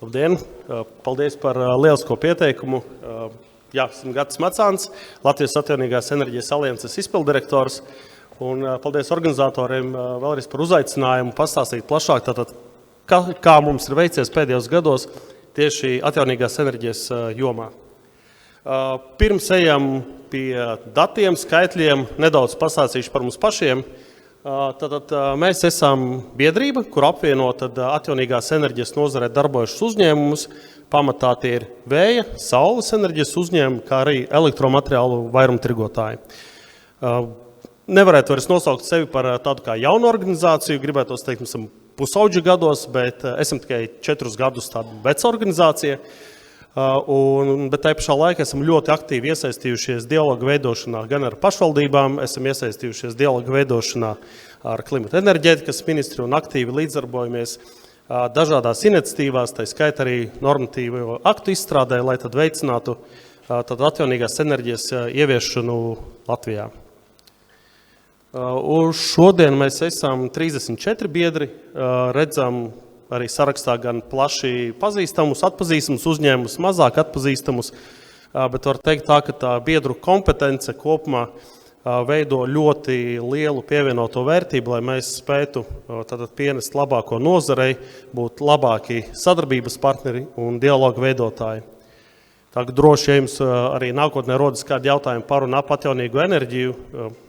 Labdien! Paldies par lielisko pieteikumu. Jā, esmu Gatis Macāns, Latvijas Atjaunīgās enerģijas alianses izpilddirektors. Un paldies organizatoriem vēlreiz par uzaicinājumu pastāstīt plašāk, tātad, kā mums ir veicies pēdējos gados tieši atjaunīgās enerģijas jomā. Pirms ejam pie datiem, skaitļiem, nedaudz pastāstīšu par mums pašiem. Tātad mēs esam biedrība, kur apvienot atjaunīgās enerģijas nozarē darbojušas uzņēmumus. Pamatā tie ir vēja, saules enerģijas uzņēmumi, kā arī elektromateriālu vairumtirgotāji. Nevarētu vairs nosaukt sevi par tādu kā jaunu organizāciju, gribētos teikt, mēs esam pusauģi gados, bet esam tikai 4 gadus tāda veca organizācija. Bet tajā pašā laikā esam ļoti aktīvi iesaistījušies dialogu veidošanā gan ar pašvaldībām, esam iesaistījušies dialogu veidošanā ar klimata enerģētikas ministru un aktīvi līdzdarbojamies dažādās iniciatīvās, tā skaitā arī normatīvo aktu izstrādē, lai tad veicinātu atjaunīgās enerģijas ieviešanu Latvijā. Šodien mēs esam 34 biedri, redzam arī sarakstā gan plaši pazīstamus, atpazīstamus uzņēmumus, mazāk atpazīstamus, bet var teikt tā, ka tā biedru kompetence kopumā veido ļoti lielu pievienoto vērtību, lai mēs spētu pienest labāko nozarei, būt labāki sadarbības partneri un dialogu veidotāji. Tagad droši, ja jums arī nākotnē rodas kādi jautājumi par un ap atjaunīgu enerģiju,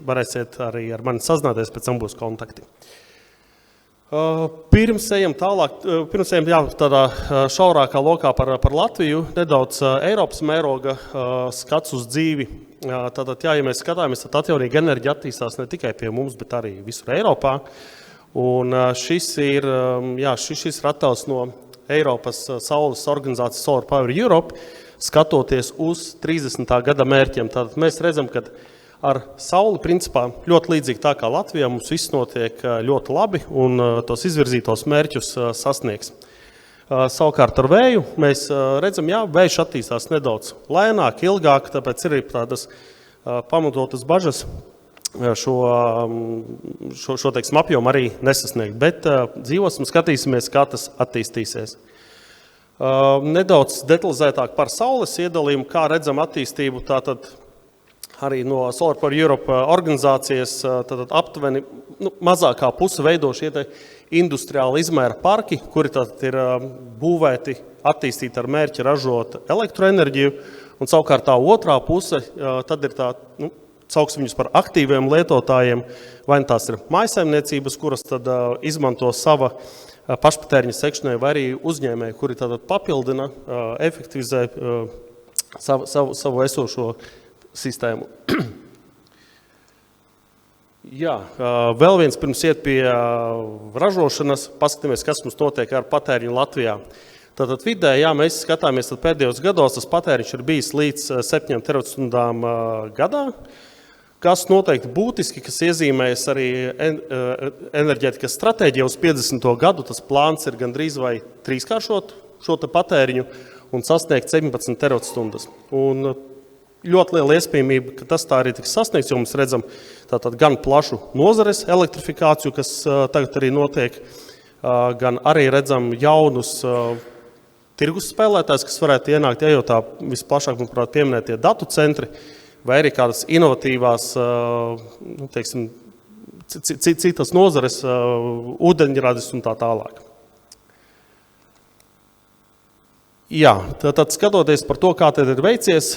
varēsiet arī ar mani sazināties, pēc tam būs kontakti. Pirms ejam tādā šaurākā lokā par Latviju, nedaudz Eiropas mēroga skats uz dzīvi. Tātad, ja mēs skatāmies, tad atjaunīga enerģija attīstās ne tikai pie mums, bet arī visur Eiropā. Un šis ir attēls no Eiropas saules organizācijas Solar Power Europe, skatoties uz 30. gada mērķiem. Tātad mēs redzam, ka ar sauli, principā, ļoti līdzīgi tā kā Latvijā, mums viss notiek ļoti labi un tos izvirzītos mērķus sasniegs. Savukārt ar vēju mēs redzam, vējš attīstās nedaudz lēnāk, ilgāk, tāpēc ir tādas pamatotas bažas šo teiksim, apjomu arī nesasniegt. Bet dzīvosim, skatīsimies, kā tas attīstīsies. Nedaudz detalizētāk par saules iedalījumu, kā redzam attīstību, tātad arī no Solar Power Europe organizācijas aptuveni mazākā puse veido šie industriāli izmēra parki, kuri ir būvēti, attīstīti ar mērķi ražot elektroenerģiju, un savukārt tā otrā puse, tad ir sauksim viņus par aktīviem lietotājiem, vai tās ir mājsaimniecības, kuras tad izmanto sava pašpatēriņa sekšanai, vai arī uzņēmēji, kuri tad papildina, efektivizē savu esošo sistēmu. Vēl viens pirms iet pie ražošanas, paskatāmies, kas mums notiek ar patēriņu Latvijā. Tātad vidē, mēs skatāmies, tad pēdējos gados tas patēriņš ir bijis līdz 7 teravatu-stundām gadā, kas noteikti būtiski, kas iezīmējas arī enerģētikas stratēģija uz 50. gadu, tas plāns ir gandrīz vai trīskāršot šo patēriņu un sasniegt 17 teravatstundas. Un ļoti liela iespējamība, ka tas tā arī tiks sasniegts, jo mēs redzam tātad gan plašu nozares elektrifikāciju, kas tagad arī notiek, gan arī redzam jaunus tirgus spēlētājs, kas varētu ienākt, jo tā visplašāk, manuprāt, pieminētie datu centri, vai arī kādas inovatīvās, teiksim, citas nozares, ūdeņradis un tā tālāk. Tad skatoties par to, kā tad ir veicies,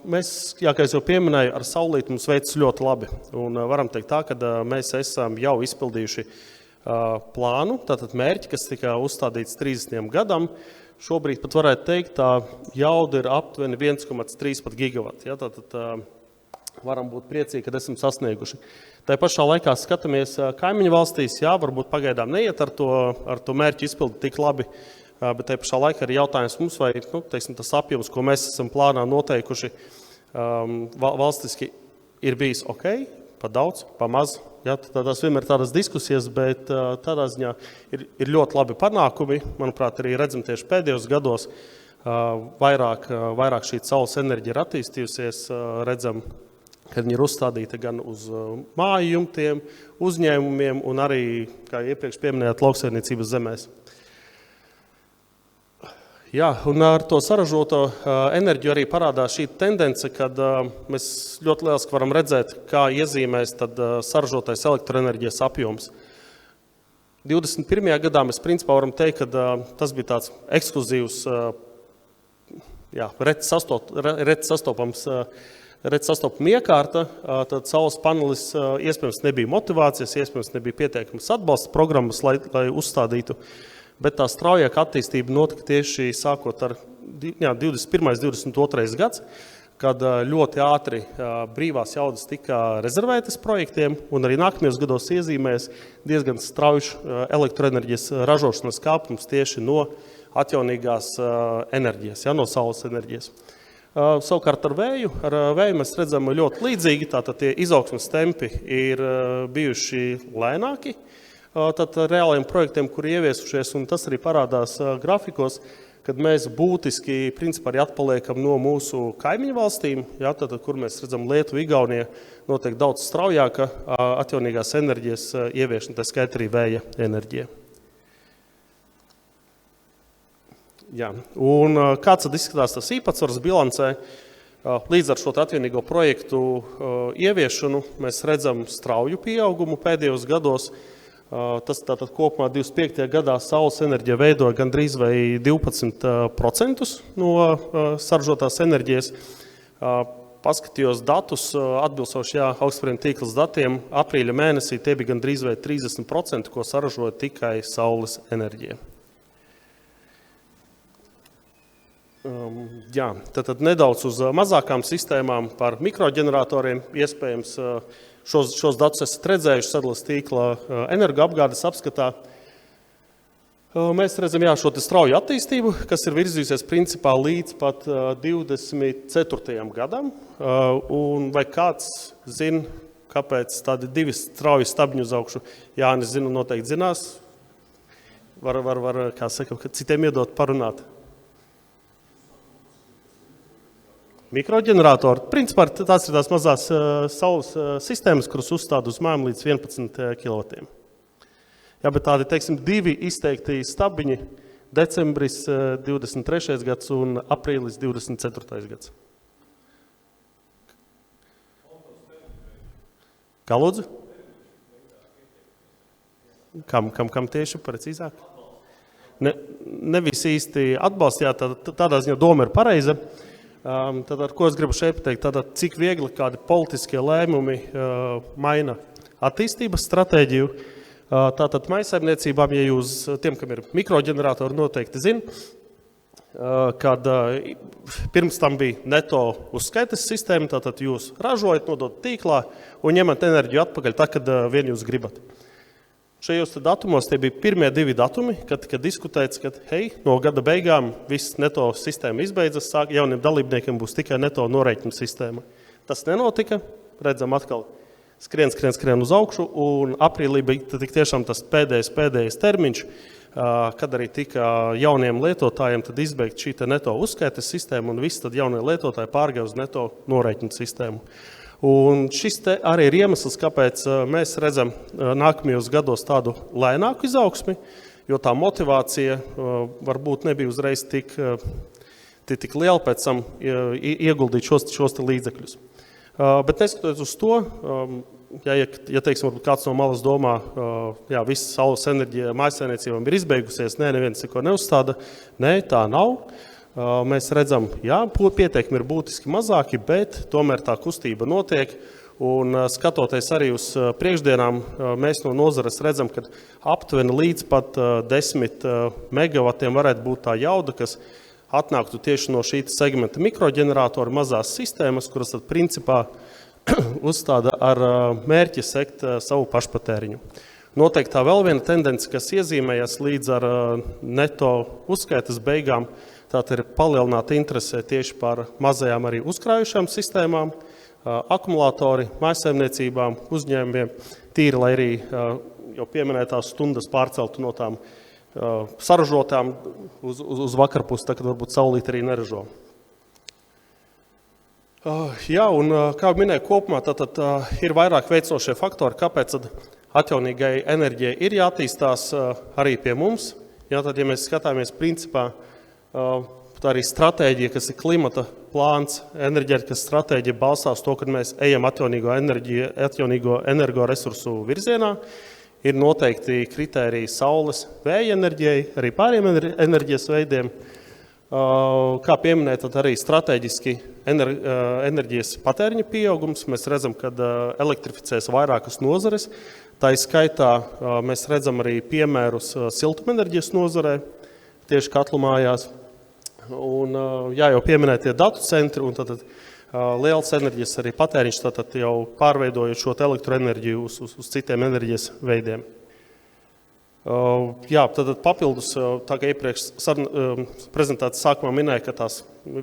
mēs, kā es jau pieminēju, ar saulīti mums veicis ļoti labi. Un varam teikt tā, ka mēs esam jau izpildījuši plānu, tātad mērķi, kas tika uzstādīts 30. gadam. Šobrīd pat varētu teikt, tā jauda ir aptuveni 1,3 gigavati. Tātad varam būt priecīgi, kad esam sasnieguši. Tā pašā laikā skatāmies kaimiņu valstīs, varbūt pagaidām neiet ar to mērķi izpildi tik labi, bet tajā pašā laikā ir jautājums mums, vai teiksim, tas apjoms, ko mēs esam plānā noteikuši, valstiski ir bijis ok, pa daudz, pa maz. Tās vienmēr tādas diskusijas, bet tādā ziņā ir ļoti labi panākumi. Manuprāt, arī redzam tieši pēdējos gados vairāk šī saules enerģija ir attīstījusies. Redzam, kad viņi ir uzstādīti gan uz māju jumtiem, uzņēmumiem un arī, kā iepriekš pieminējāt, lauksaimniecības zemēs. Jā, un ar to saražoto enerģiju arī parādās šī tendence, kad mēs ļoti lieliski varam redzēt, kā iezīmēs tad saražotais elektroenerģijas apjoms. 21. gadā mēs principā varam teikt, ka tas bija tāds ekskluzīvs, reti sastopama iekārta, tad saules panelis iespējams nebija motivācijas, iespējams nebija pietiekamas atbalsta programmas, lai uzstādītu. Bet tā straujāka attīstība notika tieši sākot ar 21. 22. gads, kad ļoti ātri brīvās jaudas tika rezervētas projektiem, un arī nākamajos gados iezīmēs diezgan strauji elektroenerģijas ražošanas kāpums tieši no atjaunīgās enerģijas, no saules enerģijas. Savukārt ar vēju mēs redzam ļoti līdzīgi, tātad tie izaugsmes tempi ir bijuši lēnāki, tad reāliem projektiem, kuri ieviesušies, un tas arī parādās grafikos, kad mēs būtiski principā arī atpaliekam no mūsu kaimiņu valstīm, tad, kur mēs redzam Lietuvu, Igaunija, notiek daudz straujāka atjaunīgās enerģijas ieviešana, tā skaitā arī vēja enerģija. Jā. Un kāds tad izskatās tas īpatsvars bilancē? Līdz ar šo atjaunīgo projektu ieviešanu mēs redzam strauju pieaugumu pēdējos gados. Tas tātad kopumā 25. gadā saules enerģija veidoja gandrīz vai 12% no saražotās enerģijas. Paskatījos datus, atbilstoši augstspērienu tīkls datiem, aprīļa mēnesī tie bija gandrīz vai 30%, ko saražoja tikai saules enerģija. Tad nedaudz uz mazākām sistēmām par mikroģeneratoriem iespējams. Šos datus esat redzējuši sadales tīkla energoapgādes apskatā. Mēs redzam šo strauju attīstību, kas ir virzījusies principā līdz pat 24. gadam. Un vai kāds zina, kāpēc tādi divi strauji stabņi uz augšu? Jānis zina, noteikti zinās. Var kā saka, citiem iedot parunāt. Mikroģeneratori. Principā tās ir tās mazās saules sistēmas, kuras uzstāda uz mājām līdz 11 kW. Bet tādi, teiksim, divi izteikti stabiņi – decembris 23. gads un aprīlis 24. gads. Kā lūdzu? Kam tieši precīzāk? Nevis īsti atbalstījā, tādā ziņā doma ir pareiza. Tad, ar ko es gribu šeit pateikt, tātad, cik viegli kādi politiskie lēmumi maina attīstības stratēģiju. Tātad maisaimniecībām, ja jūs tiem, kam ir mikroģeneratori, noteikti zina, kad pirms tam bija neto uzskaites sistēma, tātad jūs ražojat, nodot tīklā un ņemat enerģiju atpakaļ tā, kad vien jūs gribat. Šajos datumos tie bija pirmie divi datumi, kad diskutēts, ka no gada beigām viss neto sistēma izbeidzas, jauniem dalībniekiem būs tikai neto norēķinu sistēma. Tas nenotika, redzam atkal skrien uz augšu, un aprīlī bija tiešām tas pēdējais termiņš, kad arī tika jauniem lietotājiem tad izbeigt šī neto uzskaites sistēma, un visi tad jaunie lietotāji pārgāja uz neto norēķinu sistēmu. Un šis te arī ir iemesls, kāpēc mēs redzam nākamajos gados tādu lēnāku izaugsmi, jo tā motivācija varbūt nebija uzreiz tik liela pēc tam ieguldīt šos te līdzekļus. Bet neskatoties uz to, ja teiksim, varbūt kāds no malas domā, visa saules enerģija mājsaimniecībām ir izbeigusies, neviens neko neuzstāda, tā nav. Mēs redzam, pieteikumi ir būtiski mazāki, bet tomēr tā kustība notiek. Un skatoties arī uz priekšdienām, mēs no nozares redzam, ka aptuveni līdz pat 10 megavatiem varētu būt tā jauda, kas atnāktu tieši no šī segmenta mikroģeneratora mazās sistēmas, kuras tad principā uzstāda ar mērķi sekt savu pašpatēriņu. Noteikti tā vēl viena tendence, kas iezīmējas līdz ar neto uzskaites beigām, tātad ir palielināta interese tieši par mazajām arī uzkrājušām sistēmām, akumulatori, mājsaimniecībām, uzņēmumiem, tīri, lai arī jau pieminētās stundas pārceltu no tām saražotām uz vakarpusi, tā, kad varbūt saulīt arī neražo. Un kā minēju kopumā, tad ir vairāk veicošie faktori, kāpēc atjaunīgai enerģijai ir jātīstās arī pie mums. Tad, ja mēs skatāmies principā Tā arī stratēģija, kas ir klimata plāns, enerģētikas stratēģija balstās to, kad mēs ejam atjaunīgo energoresursu virzienā. Ir noteikti kritēriji saules, vēja enerģijai, arī pāriem enerģijas veidiem. Kā pieminēt, tad arī strateģiski enerģijas patēriņa pieaugums. Mēs redzam, ka elektrificēs vairākas nozares. Tā skaitā mēs redzam arī piemērus siltumenerģijas nozarē, tieši katlu mājās. Un, jau pieminētie datu centri un tad liels enerģijas arī patēriņš, tad jau pārveidojot šo elektroenerģiju uz citiem enerģijas veidiem. Tad papildus, tā kā iepriekš prezentācijas sākumā minēja, ka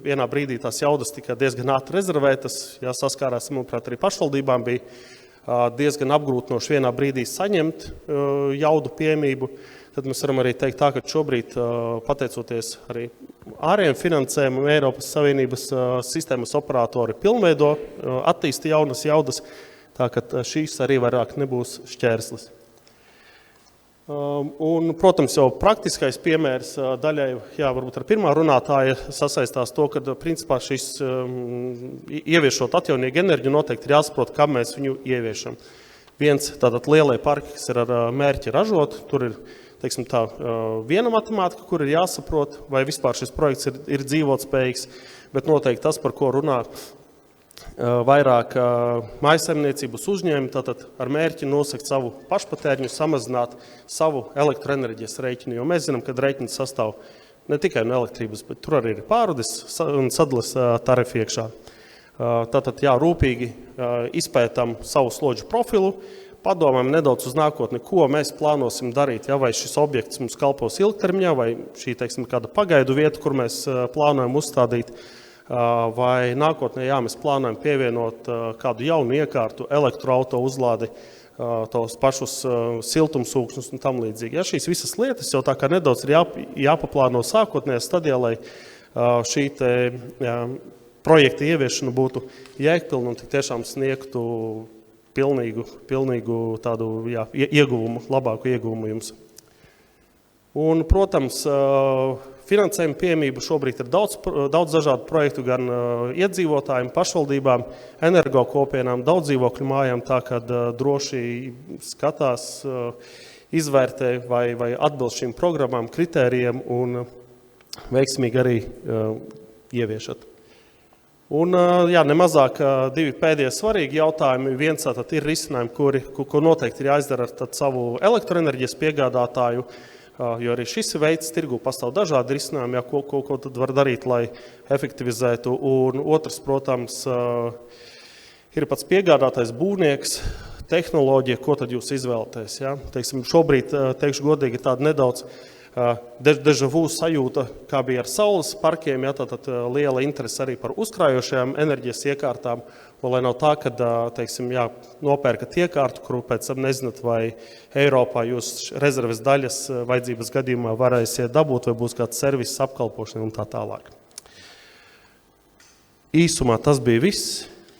vienā brīdī tās jaudas tika diezgan ātri rezervētas, saskārās, manuprāt, arī pašvaldībām bija diezgan apgrūtinoši vienā brīdī saņemt jaudu pieejamību. Tad mēs varam arī teikt tā, ka šobrīd, pateicoties arī ārējiem finansējumam, Eiropas Savienības sistēmas operatori pilnveido, attīsta jaunas jaudas, tā ka šīs arī vairāk nebūs šķērslis. Un, protams, jau praktiskais piemērs daļai, varbūt ar pirmā runātāja sasaistās to, ka principā šis ieviešot atjaunīgu enerģiju noteikti ir jāsaprot, kā mēs viņu ieviešam. Viens tātad lielie parki, kas ir ar mērķi ražot, tur ir teiksim tā, viena matemātika, kur ir jāsaprot, vai vispār šis projekts ir dzīvotspējīgs, bet noteikti tas, par ko runā vairāk mājsaimniecības uzņēmumi, tātad ar mērķi nosakt savu pašpatēriņu, samazināt savu elektroenerģijas rēķinu, jo mēs zinām, ka rēķins sastāv ne tikai no elektrības, bet tur arī ir pārvades un sadales tarifi iekšā. Tātad, rūpīgi izpētam savu slodžu profilu, padomājam nedaudz uz nākotni, ko mēs plānosim darīt, vai šis objekts mums kalpos ilgtermiņā, vai šī, teiksim, kāda pagaidu vieta, kur mēs plānojam uzstādīt, vai nākotnē, mēs plānojam pievienot kādu jaunu iekārtu, elektroauto uzlādi, tos pašus siltumsūkņus un tam līdzīgi. Šīs visas lietas jau tā kā nedaudz ir jāpaplāno sākotnējā stadijā, lai šī projekta ieviešana būtu jēgpilna un tik tiešām sniegtu pilnīgu tādu ieguvumu, labāku ieguvumu jums. Un, protams, finansējuma pieejamība šobrīd ir daudz dažādu projektu gan iedzīvotājiem, pašvaldībām, energokopienām, daudz dzīvokļu mājām, tā kā droši skatās, izvērtē vai atbilst šīm programmām, kritērijiem un veiksmīgi arī ieviešat. Un, nemazāk divi pēdējie svarīgi jautājumi. Viens ir risinājumi, ko noteikti ir jāizdara ar savu elektroenerģijas piegādātāju, jo arī šis veids tirgu pastāv dažādi risinājumi, ko tad var darīt, lai efektivizētu. Un otrs, protams, ir pats piegādātais būvnieks, tehnoloģija, ko tad jūs izvēlaties. Teiksim, šobrīd, teikšu godīgi, tāda nedaudz deja vu sajūta, kā bija ar saules parkiem, tātad liela interese arī par uzkrājošajām enerģijas iekārtām, un lai nav tā, ka, teiksim, nopērkat iekārtu, kuru pēc tam nezināt, vai Eiropā jūs rezerves daļas vajadzības gadījumā varēsiet dabūt, vai būs kāds servis apkalpošana un tā tālāk. Īsumā tas bija viss.